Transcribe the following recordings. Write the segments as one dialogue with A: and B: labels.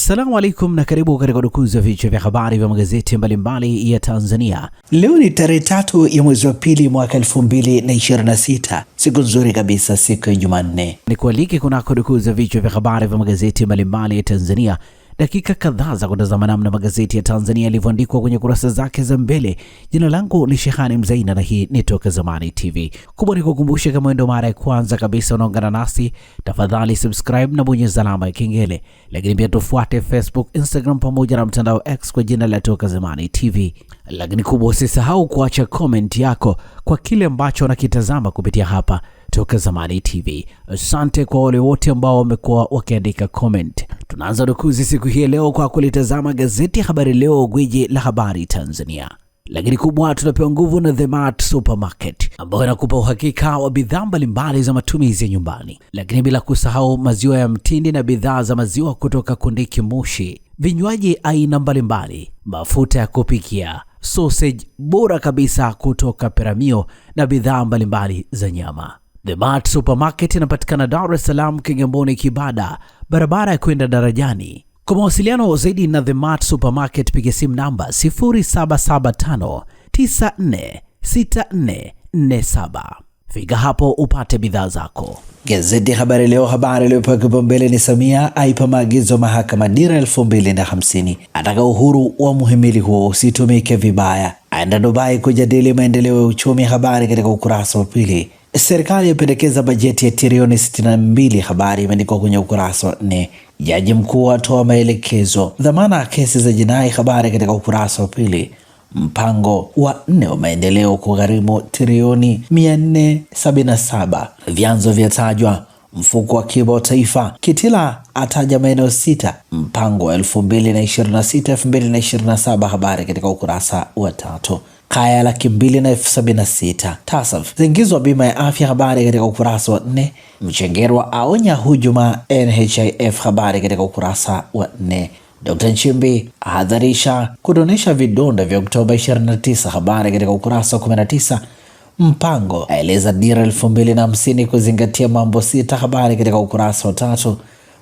A: Assalamu alaikum na karibu katika dukuzi ya vichwa vya habari vya magazeti mbalimbali ya Tanzania.
B: Leo ni tarehe 3 ya mwezi wa pili mwaka 2026. Siku nzuri kabisa, siku ya Jumanne.
A: Nikualike kunako dukuzi ya vichwa vya habari vya magazeti mbalimbali ya Tanzania. Dakika kadhaa za kutazama namna magazeti ya Tanzania yalivyoandikwa kwenye kurasa zake za mbele. Jina langu ni Shehani Mzaina na hii ni Toka Zamani TV. Kubwa ni kukumbusha, kama ndio mara ya kwanza kabisa unaungana nasi, tafadhali subscribe na bonyeza alama ya kengele. Lakini pia tufuate Facebook, Instagram pamoja na mtandao X kwa jina la Toka Zamani TV. Lakini kubwa, usisahau kuacha comment yako kwa kile ambacho unakitazama kupitia hapa Toka Zamani TV. Asante kwa wale wote ambao wamekuwa wakiandika comment. Tunaanza dukuzi siku hii leo kwa kulitazama gazeti ya Habari Leo, gwiji la habari Tanzania. Lakini kubwa, tunapewa nguvu na The Mart Supermarket ambayo inakupa uhakika wa bidhaa mbalimbali za matumizi ya nyumbani. Lakini bila kusahau maziwa ya mtindi na bidhaa za maziwa kutoka Kondiki Moshi, vinywaji aina mbalimbali, mafuta ya kupikia, sausage bora kabisa kutoka Peramio na bidhaa mbalimbali za nyama. The Mart Supermarket inapatikana Dar es Salaam, Kigamboni, Kibada, barabara ya kwenda darajani. Kwa mawasiliano zaidi na The Mart Supermarket, piga simu namba 0775946447. Fika hapo upate bidhaa zako.
B: Gazeti Habari Leo, habari iliyopewa kipaumbele ni Samia aipa maagizo mahakama dira 2050, ataka uhuru wa muhimili huo usitumike vibaya, aenda Dubai kujadili maendeleo ya uchumi. Habari katika ukurasa wa pili. Serikali yapendekeza bajeti ya trilioni 62, habari imeandikwa kwenye ukurasa wa 4. Jaji mkuu atoa maelekezo dhamana ya kesi za jinai, habari katika ukurasa wa pili. Mpango wa 4 wa maendeleo kugharimu trilioni 477, vyanzo vyatajwa. Mfuko wa akiba wa taifa, Kitila ataja maeneo 6, mpango wa 2026-2027, habari katika ukurasa wa 3. Kaya 276,076. TASAF zaingizwa bima ya afya, habari katika ukurasa wa 4. Mchengerwa aonya hujuma NHIF, habari katika ukurasa wa 4. Dr. Nchimbi ahadharisha kudonesha vidonda vya Oktoba 29, habari katika ukurasa wa 19. Mpango aeleza dira 2050 kuzingatia mambo 6, habari katika ukurasa wa 3.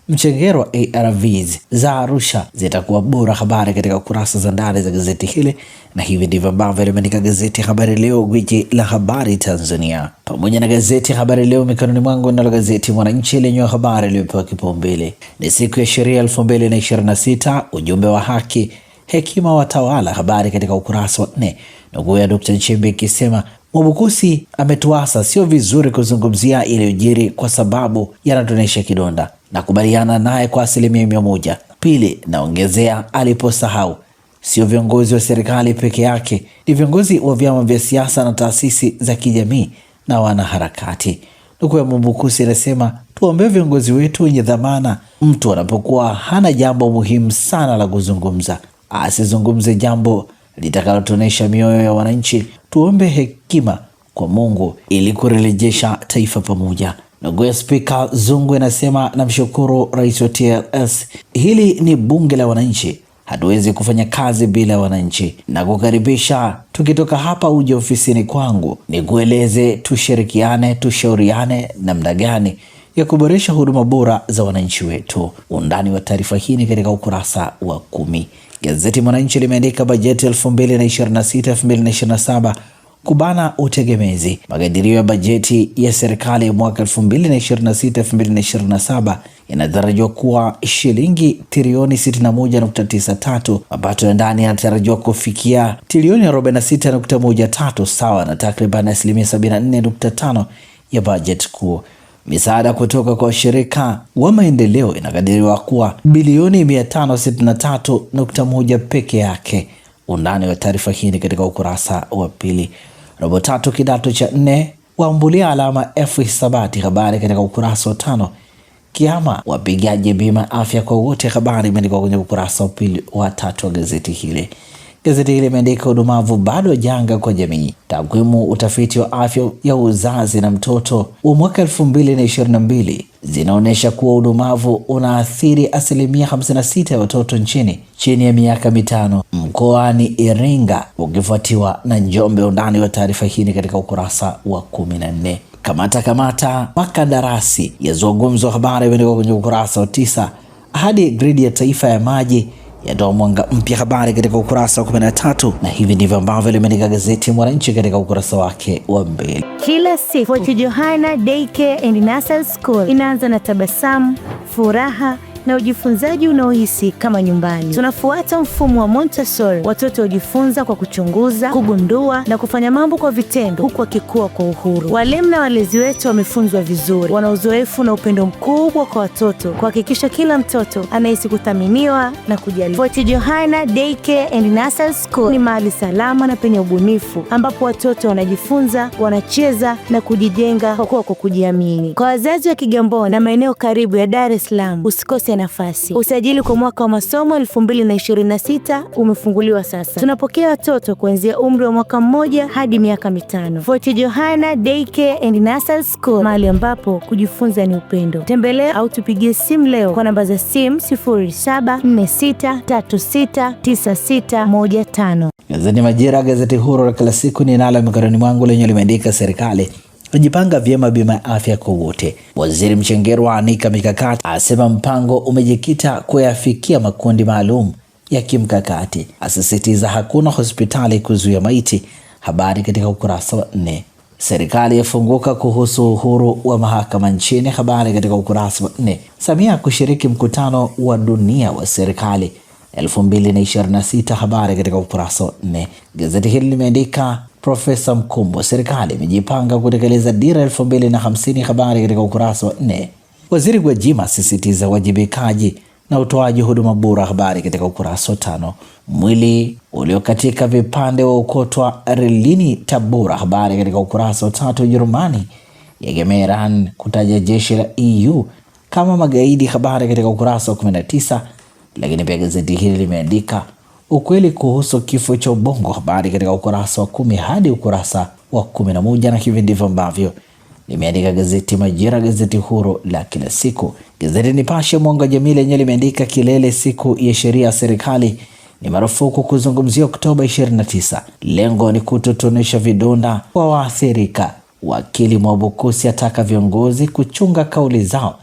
B: Mchengerwa ARVs za Arusha zitakuwa bora, habari katika kurasa za ndani za gazeti hili. Na hivi ndivyo ambavyo limeandika gazeti Habari Leo, gwiji la habari Tanzania. Pamoja na gazeti Habari Leo mikononi mwangu, nalo gazeti Mwananchi lenye habari iliyopewa kipaumbele ni siku ya sheria 2026, ujumbe wa haki hekima watawala, habari katika ukurasa wa 4. Ndugu ya Dr. Nchimbi ikisema Mwabukusi ametuasa sio vizuri kuzungumzia iliyojiri kwa sababu yanatunesha kidonda, na kubaliana naye kwa 100%. Pili, naongezea aliposahau, sio viongozi wa serikali peke yake, ni viongozi wa vyama vya siasa na taasisi za kijamii na wanaharakati. Ndugu ya Mwabukusi anasema tuombe viongozi wetu wenye dhamana, mtu anapokuwa hana jambo muhimu sana la kuzungumza, asizungumze jambo litakalotonesha mioyo ya wananchi. Tuombe hekima kwa Mungu ili kurejesha taifa pamoja. Ndugu ya Spika Zungu anasema namshukuru rais wa TLS, hili ni bunge la wananchi, hatuwezi kufanya kazi bila wananchi, na kukaribisha tukitoka hapa uje ofisini kwangu nikueleze, tushirikiane, tushauriane namna gani ya kuboresha huduma bora za wananchi wetu. Undani wa taarifa hii ni katika ukurasa wa 10. Gazeti Mwananchi limeandika bajeti 2026-2027 kubana utegemezi. Makadirio ya bajeti ya serikali ya mwaka 2026-2027 yanatarajiwa kuwa shilingi trilioni 61.93. Mapato ya ndani yanatarajiwa kufikia trilioni 46.13, sawa na takriban 74.5% ya bajeti kuu. Misaada kutoka kwa washirika wa maendeleo inakadiriwa kuwa bilioni 563.1 peke yake. Undani wa taarifa hii katika ukurasa wa pili. Robo tatu kidato cha 4 waambulia alama F hisabati, habari katika ukurasa wa 5. Kiama wapigaji bima afya kwa wote, habari imeandikwa kwenye ukurasa wa pili wa 3 wa gazeti hili. Gazeti hili imeandika udumavu bado janga kwa jamii. Takwimu utafiti wa afya ya uzazi na mtoto wa mwaka 2022 zinaonyesha kuwa udumavu unaathiri 56% ya watoto nchini chini ya miaka 5, mkoani Iringa ukifuatiwa na Njombe. Undani wa taarifa hii katika ukurasa wa 14. Kamata makandarasi yazungumzwa, habari imeandikwa kwenye ukurasa wa 9. hadi gridi ya taifa ya maji yatoa mwanga mpya, habari katika ukurasa wa 13, na hivi ndivyo ambavyo limeandika gazeti Mwananchi katika ukurasa wake wa mbele.
C: Kila siku Fort Johanna Daycare and Nursery School inaanza na tabasamu, furaha na ujifunzaji unaohisi kama nyumbani. Tunafuata mfumo wa Montessori. Watoto hujifunza kwa kuchunguza, kugundua na kufanya mambo kwa vitendo, huku wakikua kwa uhuru. Walimu na walezi wetu wamefunzwa vizuri, wana uzoefu na upendo mkubwa kwa watoto, kuhakikisha kila mtoto anahisi kuthaminiwa na kujali. Fort Johanna Daycare and Nursery School ni mahali salama na penye ubunifu, ambapo watoto wanajifunza, wanacheza na kujijenga kwa kujiamini. Kwa wazazi wa Kigamboni na maeneo karibu ya Dar es Salaam, usikose nafasi. Usajili kwa mwaka wa masomo 2026 umefunguliwa sasa. Tunapokea watoto kuanzia umri wa mwaka 1 hadi miaka 5. Fort Johanna Daycare and Nursery School, mahali ambapo kujifunza ni upendo. Tembelea au tupigie simu leo kwa namba za simu 0746369615.
B: Gazeti Majira, gazeti huru la kila siku, ninalo mikononi mwangu, lenye limeandika serikali kujipanga vyema bima ya afya kwa wote. Waziri Mchengerwa anika mikakati, asema mpango umejikita kuyafikia makundi maalum ya kimkakati, asisitiza hakuna hospitali kuzuia maiti. Habari katika ukurasa wa 4. Serikali yafunguka kuhusu uhuru wa mahakama nchini. Habari katika ukurasa wa 4. Samia kushiriki mkutano wa dunia wa serikali 2026. Habari katika ukurasa wa 4. Gazeti hili limeandika Profesa Mkumbo, serikali imejipanga kutekeleza dira 2050. Habari katika ukurasa wa 4. Waziri Gwajima asisitiza wajibikaji na utoaji huduma bora. Habari katika ukurasa wa 5. Mwili uliokatika vipande wa ukotwa relini Tabora. Habari katika ukurasa wa 3. Ujerumani yagemea Iran kutaja jeshi la EU kama magaidi. Habari katika ukurasa wa 19. Lakini pia gazeti hili limeandika ukweli kuhusu kifo cha Ubongo. Habari katika ukurasa wa 10 hadi ukurasa wa 11, na hivi ndivyo ambavyo limeandika gazeti Majira, gazeti huru la kila siku. Gazeti Nipashe Mwanga wa Jamii lenye limeandika kilele siku ya sheria ya serikali ni marufuku kuzungumzia Oktoba 29. Lengo ni kutotonesha vidonda kwa waathirika. Wakili Mwabukusi ataka viongozi kuchunga kauli zao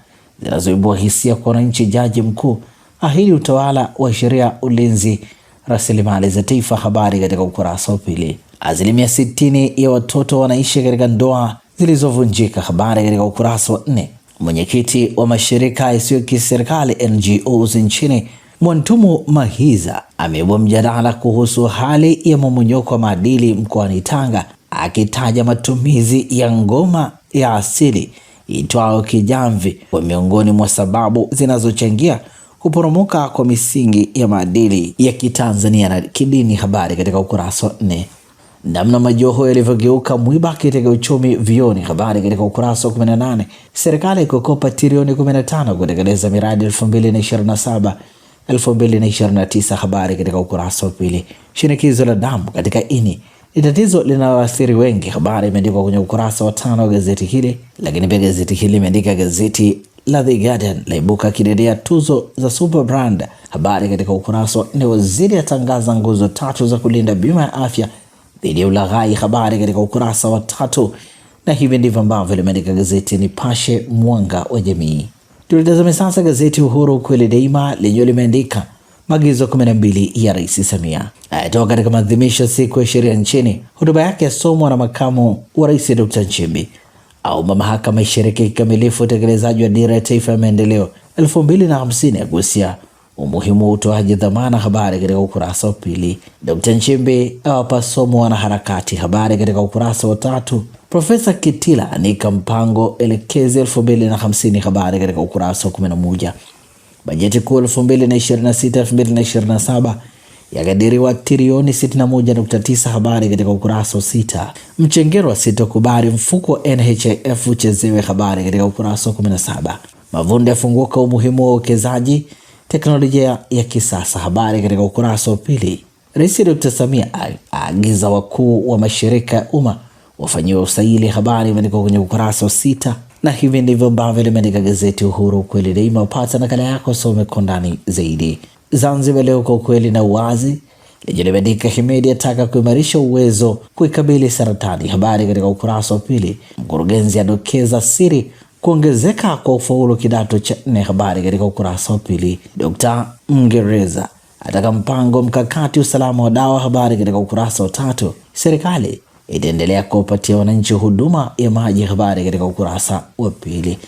B: zinazoibua hisia kwa wananchi. Jaji mkuu ahidi utawala wa sheria, ulinzi, rasilimali za taifa. Habari katika ukurasa wa 2. Asilimia 60 ya watoto wanaishi katika ndoa zilizovunjika. Habari katika ukurasa wa 4. Mwenyekiti wa mashirika yasiyo kiserikali NGOs nchini Mwantumu Mahiza ameibua mjadala kuhusu hali ya mmomonyoko wa maadili mkoani Tanga, akitaja matumizi ya ngoma ya asili itwayo kijamvi kwa miongoni mwa sababu zinazochangia kuporomoka kwa misingi ya maadili ya Kitanzania na kidini. Habari katika ukurasa wa 4. Namna majoho yalivyogeuka mwiba katika uchumi vioni. Habari katika ukurasa wa 18. Serikali kukopa trilioni 15 kutekeleza miradi 2027-2029. Habari katika ukurasa wa 2. Shinikizo la damu katika ini ni tatizo linaloathiri wengi. Habari imeandikwa kwenye ukurasa wa 5 wa gazeti hili. Lakini pia gazeti hili imeandika gazeti la The Guardian laibuka kidedea tuzo za Super Brand. Habari katika ukurasa wa 4. Waziri atangaza nguzo 3 za kulinda bima ya afya dhidi ya ulaghai. Habari katika ukurasa wa 3. Na hivi ndivyo ambavyo limeandika gazeti Nipashe Mwanga wa Jamii. Tulitazame sasa gazeti Uhuru kweli daima lenye limeandika maagizo 12 ya Rais Samia ayatoka katika maadhimisho siku ya sheria nchini. Hotuba yake yasomwa na makamu wa Rais Dr. Nchimbi. Au mahakama ishiriki kikamilifu utekelezaji wa dira ya taifa ya maendeleo 2050 yagusia umuhimu wa utoaji dhamana. Habari katika ukurasa wa 2. Dr. Nchimbi awapa somo wanaharakati. Habari katika ukurasa wa 3. Profesa Kitila anika mpango elekezi 2050. Habari katika ukurasa wa 11. Bajeti kuu 2026-2027 yakadiriwa trilioni 61.9. Habari katika ukurasa wa 6. Mchengerwa sitokubali mfuko wa NHIF uchezewe. Habari katika ukurasa wa 17. Mavunde yafunguka umuhimu wa uwekezaji teknolojia ya kisasa. Habari katika ukurasa wa 2. Rais Dr. Samia aagiza wakuu wa mashirika ya umma wafanyiwe usaili. Habari imeandikwa kwenye ukurasa wa 6. Na hivi ndivyo ambavyo limeandika gazeti Uhuru kweli daima. Upata nakala yako, some kwa ndani zaidi. Zanzibar Leo kwa ukweli na uwazi lenye limeandika Hemedi ataka kuimarisha uwezo kuikabili saratani. Habari katika ukurasa wa 2. Mkurugenzi adokeza siri kuongezeka kwa ufaulu kidato cha 4, habari katika ukurasa wa pili. Dr. Mngereza ataka mpango mkakati usalama wa dawa, habari katika ukurasa wa 3. Serikali itaendelea kuwapatia wananchi huduma ya maji, habari katika ukurasa wa pili.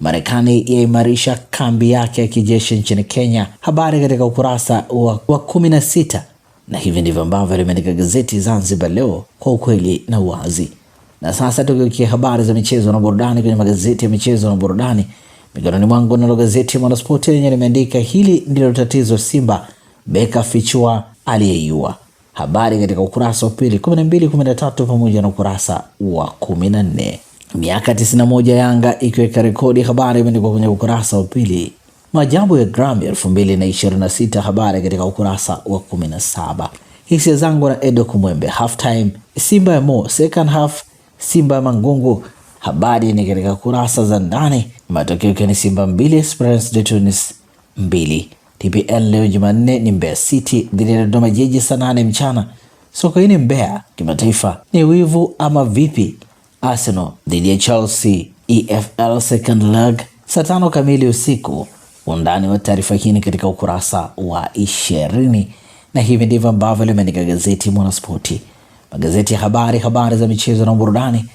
B: Marekani yaimarisha kambi yake ya kijeshi nchini Kenya, habari katika ukurasa wa 16. Na hivi ndivyo ambavyo limeandika gazeti Zanzibar Leo, kwa ukweli na uwazi. Na sasa tukiukia habari za michezo na burudani kwenye magazeti ya michezo na burudani, mikononi mwangu nalo gazeti Mwanaspoti lenye limeandika hili ndilo tatizo Simba, beka fichua aliyeyua, habari katika ukurasa wa pili, 12, 13 pamoja na ukurasa wa 14. Miaka 91 Yanga ikiweka rekodi, habari imeandikwa kwenye ukurasa wa pili. Maajabu ya Grammy 2026, habari katika ukurasa wa 17. Hisia zangu na Edo Kumwembe, half time Simba ya Mo, second half Simba ya Mangungu, habari ni katika kurasa za ndani. Matokeo ni Simba 2 Esperance de Tunis 2. TPL leo Jumanne ni Mbeya City dhidi ya Dodoma Jiji saa 8 mchana. Sokoine Mbeya kimataifa ni wivu ama vipi? Arsenal dhidi ya Chelsea EFL second leg saa 5 kamili usiku. Undani wa taarifa hii katika ukurasa wa 20. Na hivi ndivyo ambavyo limeandika gazeti Mwanaspoti. Magazeti ya habari za michezo na burudani.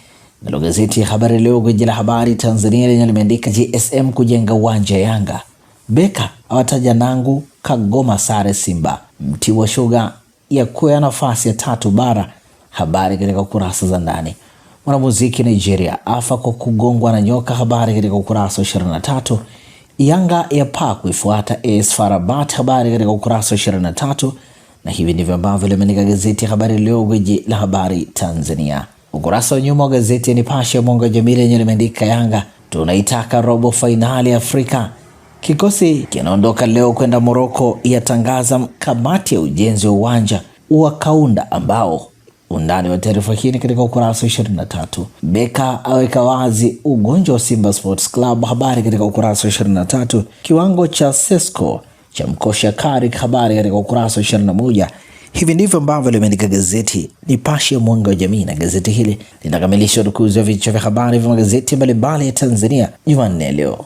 B: Nalo gazeti ya Habari Leo, gwiji la habari Tanzania, lenye limeandika GSM kujenga uwanja Yanga. Beka awataja Nangu Kagoma sare Simba. Mtibwa Sugar ya kuwa nafasi ya 3 bara, habari katika kurasa za ndani. Mwanamuziki Nigeria afa kwa kugongwa na nyoka, habari katika ukurasa wa 23. Yanga ya pa kuifuata AS FAR Rabat, habari katika ukurasa wa 23. Na hivi ndivyo ambavyo limeandika gazeti ya Habari Leo, gwiji la habari Tanzania. Ukurasa wa nyuma wa gazeti ya Nipashe ya Mwanga wa Jamii lenye limeandika Yanga tunaitaka robo fainali Afrika. Kikosi kinaondoka leo kwenda Morocco, yatangaza kamati ya ujenzi wa uwanja wa Kaunda ambao. Undani wa taarifa hii katika ukurasa wa 23. Beka aweka wazi ugonjwa wa Simba Sports Club, habari katika ukurasa wa 23. Kiwango cha Sesco cha mkosha Karik, habari katika ukurasa wa 21. Hivi ndivyo ambavyo limeandika gazeti Nipashe Mwanga wa Jamii, na gazeti hili linakamilisha udukuzi wa vichwa vya habari vya magazeti mbalimbali ya Tanzania Jumanne leo.